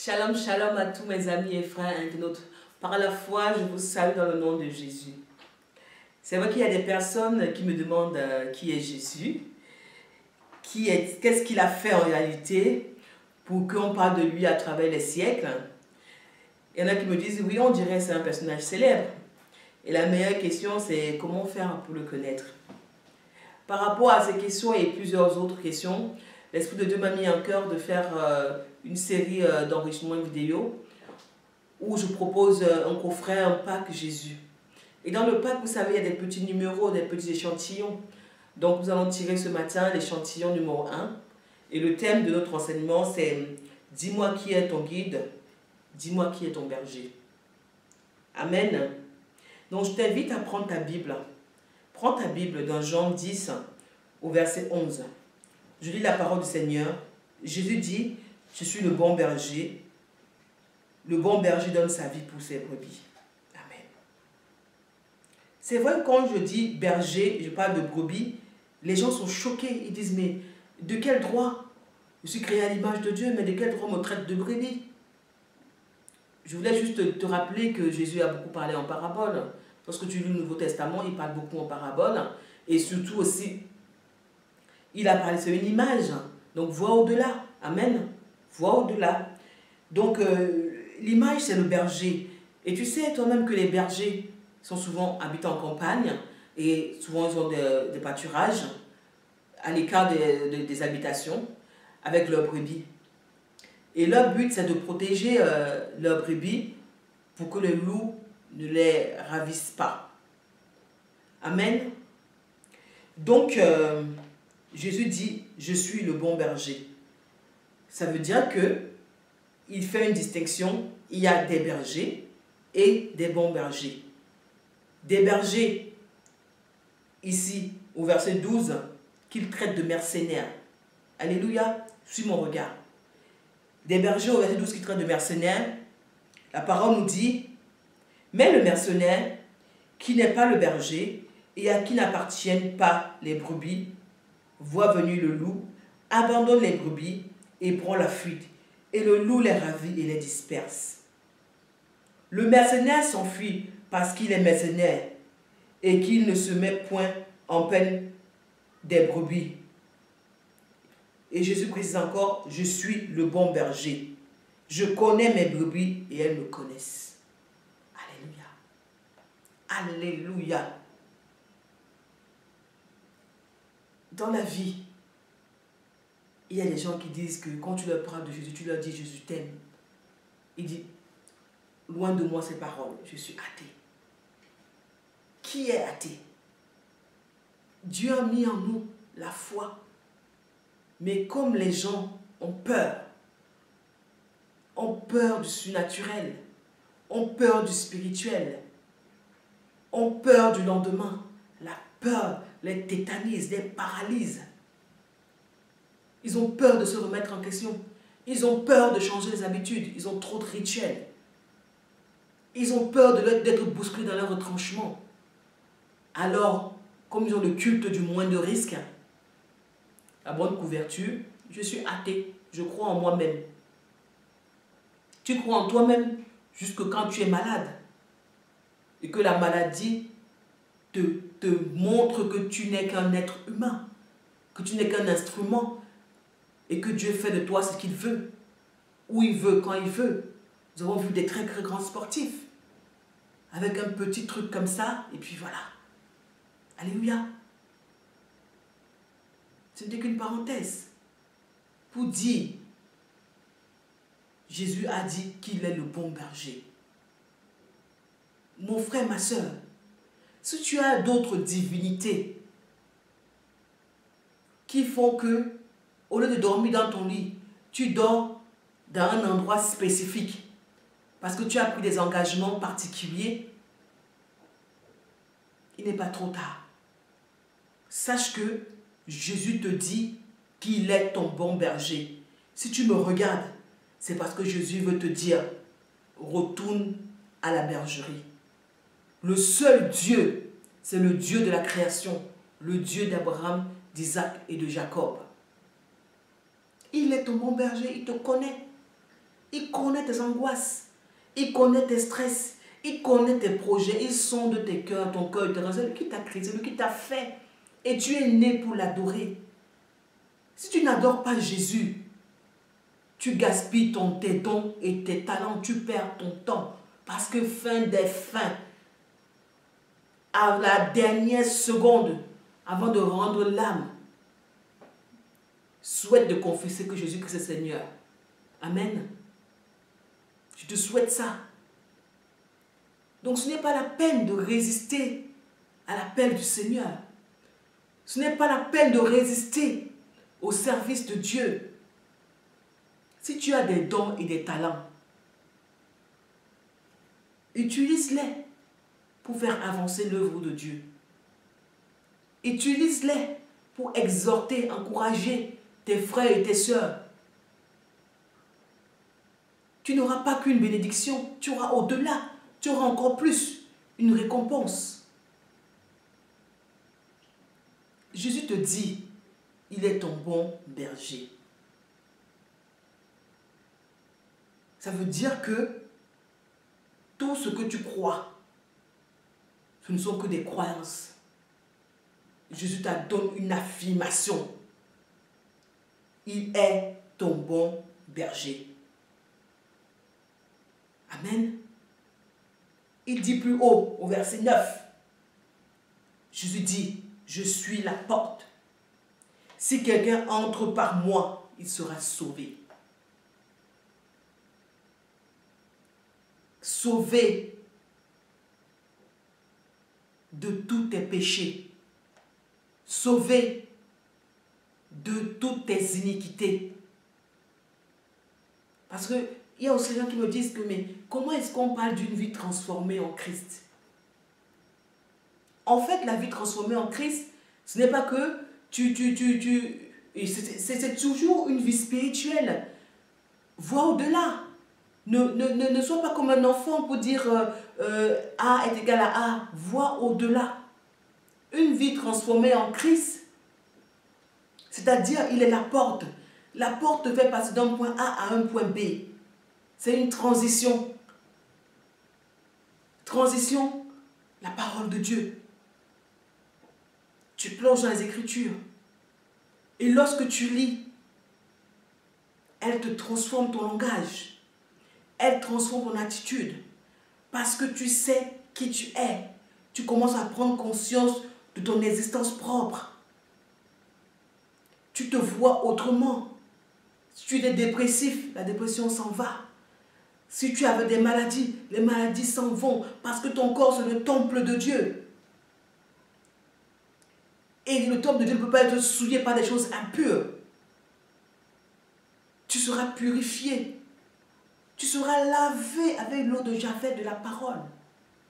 Shalom, shalom à tous mes amis et frères internautes. Par la foi, je vous salue dans le nom de Jésus. C'est vrai qu'il y a des personnes qui me demandent qui est Jésus, qu'est-ce qu'il a fait en réalité pour qu'on parle de lui à travers les siècles. Il y en a qui me disent, oui, on dirait que c'est un personnage célèbre. Et la meilleure question, c'est comment faire pour le connaître. Par rapport à ces questions et plusieurs autres questions, l'Esprit de Dieu m'a mis en cœur de faire une série d'enrichissement vidéo où je propose un coffret, un pack Jésus. Et dans le pack, vous savez, il y a des petits numéros, des petits échantillons. Donc nous allons tirer ce matin l'échantillon numéro 1. Et le thème de notre enseignement, c'est « Dis-moi qui est ton guide, dis-moi qui est ton berger ». Amen. Donc je t'invite à prendre ta Bible. Prends ta Bible dans Jean 10 au verset 11. Je lis la parole du Seigneur. Jésus dit, je suis le bon berger. Le bon berger donne sa vie pour ses brebis. Amen. C'est vrai que quand je dis berger, je parle de brebis, les gens sont choqués. Ils disent, mais de quel droit? Je suis créé à l'image de Dieu, mais de quel droit on me traite de brebis? Je voulais juste te rappeler que Jésus a beaucoup parlé en parabole. Lorsque tu lis le Nouveau Testament, il parle beaucoup en parabole. Et surtout aussi, il a parlé, c'est une image. Donc, vois au-delà. Amen. Vois au-delà. Donc, l'image, c'est le berger. Et tu sais toi-même que les bergers sont souvent habitants en campagne. Et souvent, ils ont des pâturages à l'écart des habitations avec leurs brebis. Et leur but, c'est de protéger leurs brebis pour que le loup ne les ravisse pas. Amen. Donc, Jésus dit, je suis le bon berger. Ça veut dire que il fait une distinction. Il y a des bergers et des bons bergers. Des bergers, ici, au verset 12, qu'il traite de mercenaires. Alléluia, suis mon regard. Des bergers au verset 12 qui traitent de mercenaires, la parole nous dit, mais le mercenaire, qui n'est pas le berger, et à qui n'appartiennent pas les brebis, voit venir le loup, abandonne les brebis et prend la fuite, et le loup les ravit et les disperse. Le mercenaire s'enfuit parce qu'il est mercenaire, et qu'il ne se met point en peine des brebis. Et Jésus précise encore, je suis le bon berger. Je connais mes brebis et elles me connaissent. Alléluia. Alléluia. Dans la vie, il y a des gens qui disent que quand tu leur parles de Jésus, tu leur dis Jésus t'aime. Il dit, loin de moi ces paroles, je suis athée. Qui est athée? Dieu a mis en nous la foi. Mais comme les gens ont peur du surnaturel, ont peur du spirituel, ont peur du lendemain, la peur les tétanise, les paralyse. Ils ont peur de se remettre en question. Ils ont peur de changer les habitudes. Ils ont trop de rituels. Ils ont peur d'être bousculés dans leur retranchement. Alors, comme ils ont le culte du moindre risque, la bonne couverture, je suis athée, je crois en moi-même. Tu crois en toi-même jusque quand tu es malade et que la maladie te montre que tu n'es qu'un être humain, que tu n'es qu'un instrument et que Dieu fait de toi ce qu'il veut, où il veut, quand il veut. Nous avons vu des très très grands sportifs avec un petit truc comme ça et puis voilà. Alléluia. Ce n'était qu'une parenthèse pour dire, Jésus a dit qu'il est le bon berger. Mon frère, ma soeur, si tu as d'autres divinités qui font que, au lieu de dormir dans ton lit, tu dors dans un endroit spécifique parce que tu as pris des engagements particuliers, il n'est pas trop tard. Sache que Jésus te dit qu'il est ton bon berger. Si tu me regardes, c'est parce que Jésus veut te dire, retourne à la bergerie. Le seul Dieu, c'est le Dieu de la création, le Dieu d'Abraham, d'Isaac et de Jacob. Il est ton bon berger, il te connaît. Il connaît tes angoisses. Il connaît tes stress. Il connaît tes projets. Il sonde tes cœurs, ton cœur. C'est lui qui t'a créé, c'est lui qui t'a fait. Et tu es né pour l'adorer. Si tu n'adores pas Jésus, tu gaspilles tes dons et tes talents. Tu perds ton temps. Parce que fin des fins, à la dernière seconde, avant de rendre l'âme, souhaite de confesser que Jésus-Christ est Seigneur. Amen. Je te souhaite ça. Donc ce n'est pas la peine de résister à l'appel du Seigneur. Ce n'est pas la peine de résister au service de Dieu. Si tu as des dons et des talents, utilise-les pour faire avancer l'œuvre de Dieu. Utilise-les pour exhorter, encourager tes frères et tes sœurs. Tu n'auras pas qu'une bénédiction, tu auras au-delà, tu auras encore plus, une récompense. Jésus te dit, il est ton bon berger. Ça veut dire que tout ce que tu crois, ce ne sont que des croyances. Jésus te donne une affirmation. Il est ton bon berger. Amen. Il dit plus haut, au verset 9, Jésus dit, je suis la porte. Si quelqu'un entre par moi, il sera sauvé. Sauvé de tous tes péchés. Sauvé de toutes tes iniquités. Parce que il y a aussi des gens qui me disent que mais comment est-ce qu'on parle d'une vie transformée en Christ? En fait, la vie transformée en Christ, ce n'est pas que c'est toujours une vie spirituelle. Vois au-delà. Ne sois pas comme un enfant pour dire A est égal à A. Vois au-delà. Une vie transformée en Christ, c'est-à-dire il est la porte. La porte te fait passer d'un point A à un point B. C'est une transition. Transition, la parole de Dieu. Tu plonges dans les Écritures. Et lorsque tu lis, elle te transforme ton langage. Elle transforme ton attitude. Parce que tu sais qui tu es. Tu commences à prendre conscience de ton existence propre. Tu te vois autrement. Si tu es dépressif, la dépression s'en va. Si tu avais des maladies, les maladies s'en vont. Parce que ton corps, c'est le temple de Dieu. Et le temple de Dieu ne peut pas être souillé par des choses impures. Tu seras purifié. Tu seras lavé avec l'eau de Japheth de la parole.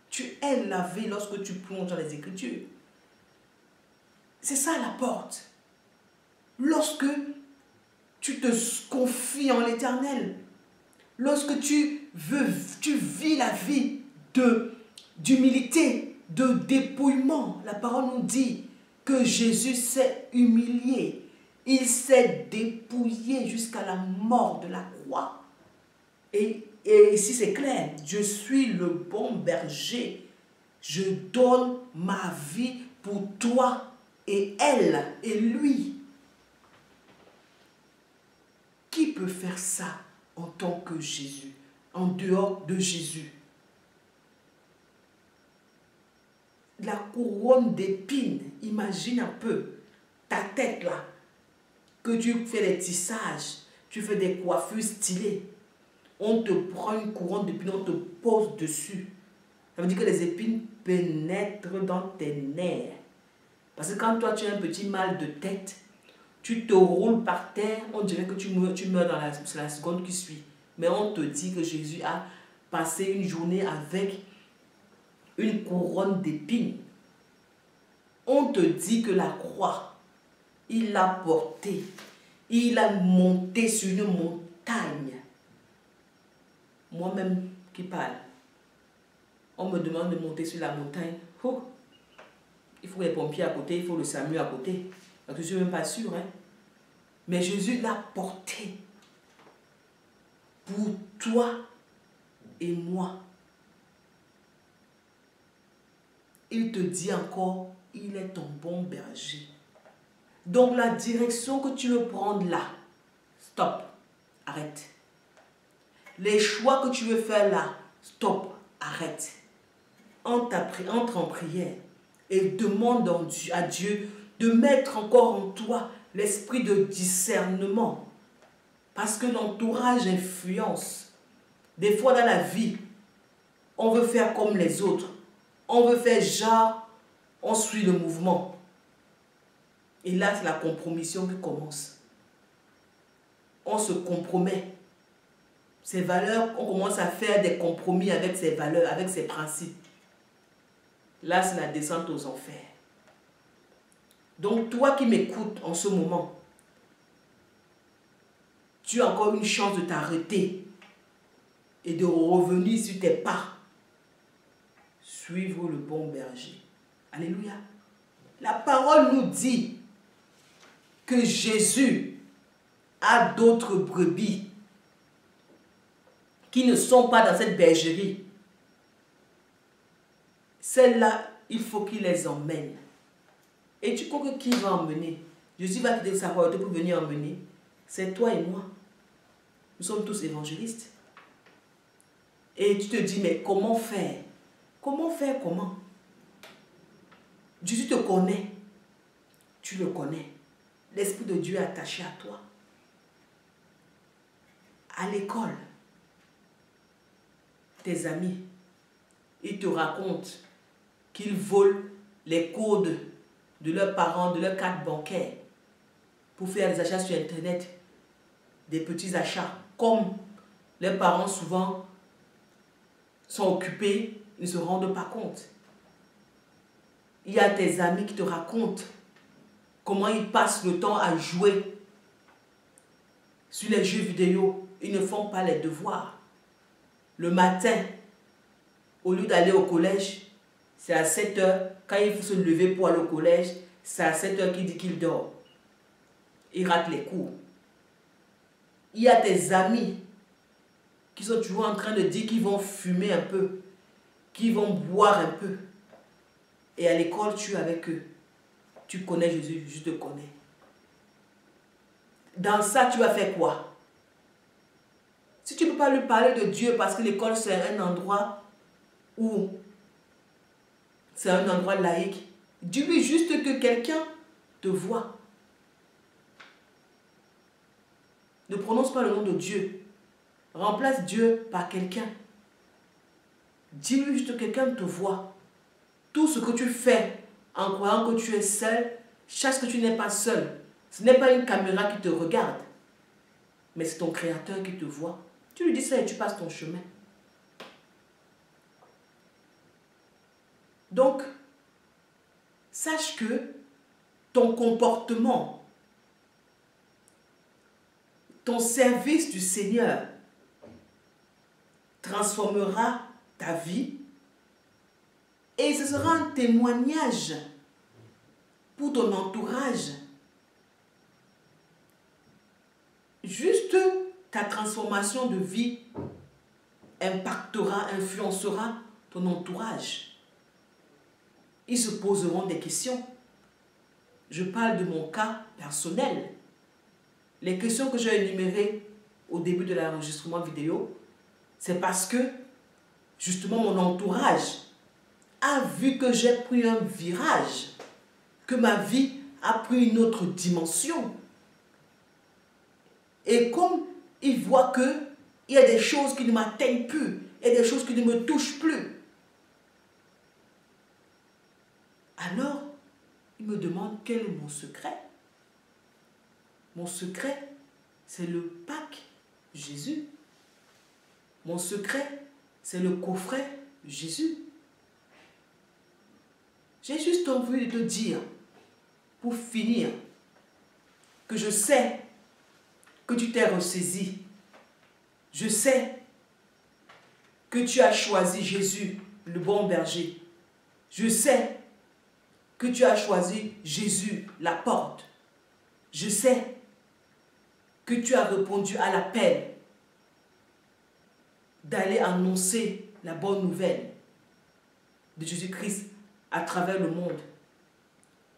Tu es lavé lorsque tu plonges dans les Écritures. C'est ça la porte. Lorsque tu te confies en l'Éternel, lorsque tu vis la vie d'humilité, de dépouillement, la parole nous dit que Jésus s'est humilié. Il s'est dépouillé jusqu'à la mort de la croix. Et ici c'est clair, je suis le bon berger. Je donne ma vie pour toi et elle et lui. Qui peut faire ça en tant que Jésus, en dehors de Jésus? La couronne d'épines, imagine un peu ta tête là, que tu fais des tissages, tu fais des coiffures stylées. On te prend une couronne d'épines, on te pose dessus. Ça veut dire que les épines pénètrent dans tes nerfs. Parce que quand toi tu as un petit mal de tête, tu te roules par terre, on dirait que tu meurs dans la seconde qui suit. Mais on te dit que Jésus a passé une journée avec une couronne d'épines. On te dit que la croix, il l'a portée. Il a monté sur une montagne. Moi-même qui parle, on me demande de monter sur la montagne. Oh, il faut les pompiers à côté, il faut le SAMU à côté. Parce que je ne suis même pas sûre. Hein? Mais Jésus l'a porté. pour toi et moi. Il te dit encore, il est ton bon berger. Donc la direction que tu veux prendre là, stop, arrête. Les choix que tu veux faire là, stop, arrête. Entre en prière et demande à Dieu de mettre encore en toi l'esprit de discernement. Parce que l'entourage influence. Des fois dans la vie, on veut faire comme les autres. On veut faire genre, on suit le mouvement. Et là, c'est la compromission qui commence. On se compromet. Ces valeurs, on commence à faire des compromis avec ces valeurs, avec ces principes. Là, c'est la descente aux enfers. Donc, toi qui m'écoutes en ce moment, tu as encore une chance de t'arrêter et de revenir sur tes pas. Suivre le bon berger. Alléluia. La parole nous dit que Jésus a d'autres brebis qui ne sont pas dans cette bergerie. Celles-là, il faut qu'il les emmène. Et tu crois que qui va emmener? Jésus va quitter sa royauté pour venir emmener. C'est toi et moi. Nous sommes tous évangélistes. Et tu te dis, mais comment faire? Comment faire comment? Jésus te connaît. Tu le connais. L'Esprit de Dieu est attaché à toi. À l'école, tes amis, ils te racontent qu'ils volent les codes de leurs parents, de leurs cartes bancaires pour faire des achats sur Internet, des petits achats. Comme les parents souvent sont occupés, ils ne se rendent pas compte. Il y a tes amis qui te racontent comment ils passent le temps à jouer sur les jeux vidéo. Ils ne font pas les devoirs. Le matin, au lieu d'aller au collège, c'est à 7 h. Quand il faut se lever pour aller au collège, c'est à 7 h qu'il dit qu'il dort. Il rate les cours. Il y a tes amis qui sont toujours en train de dire qu'ils vont fumer un peu, qu'ils vont boire un peu. Et à l'école, tu es avec eux. Tu connais Jésus, je te connais. Dans ça, tu vas faire quoi? Si tu ne peux pas lui parler de Dieu parce que l'école, c'est un endroit où c'est un endroit laïque, dis-lui juste que quelqu'un te voit. Ne prononce pas le nom de Dieu. Remplace Dieu par quelqu'un. Dis-lui juste que quelqu'un te voit. Tout ce que tu fais en croyant que tu es seul, sache que tu n'es pas seul. Ce n'est pas une caméra qui te regarde, mais c'est ton Créateur qui te voit. Tu lui dis ça et tu passes ton chemin. Donc, sache que ton comportement, ton service du Seigneur transformera ta vie et ce sera un témoignage pour ton entourage. Juste ta transformation de vie impactera, influencera ton entourage. Ils se poseront des questions. Je parle de mon cas personnel. Les questions que j'ai énumérées au début de l'enregistrement vidéo, c'est parce que justement mon entourage a vu que j'ai pris un virage, que ma vie a pris une autre dimension. Et comme ils voient qu'il y a des choses qui ne m'atteignent plus, et des choses qui ne me touchent plus, alors ils me demandent quel est mon secret. Mon secret, c'est le pack Jésus. Mon secret, c'est le coffret Jésus. J'ai juste envie de te dire, pour finir, que je sais que tu t'es ressaisi. Je sais que tu as choisi Jésus, le bon berger. Je sais que tu as choisi Jésus, la porte. Je sais que tu as répondu à l'appel. d'aller annoncer la bonne nouvelle de Jésus-Christ à travers le monde.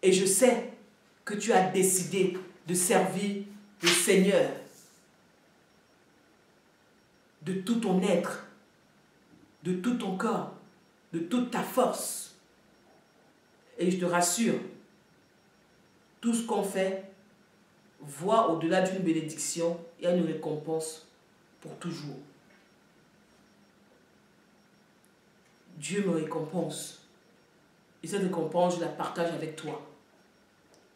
Et je sais que tu as décidé de servir le Seigneur de tout ton être, de tout ton corps, de toute ta force. Et je te rassure, tout ce qu'on fait, voit au-delà d'une bénédiction, il y a une récompense pour toujours. Dieu me récompense. Et cette récompense, je la partage avec toi.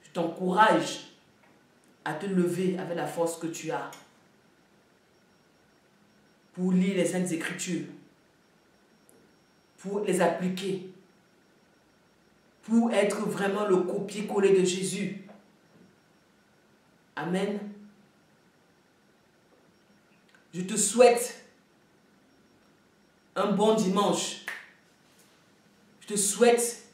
Je t'encourage à te lever avec la force que tu as pour lire les Saintes Écritures, pour les appliquer, pour être vraiment le copier-coller de Jésus. Amen. Je te souhaite un bon dimanche. Je te souhaite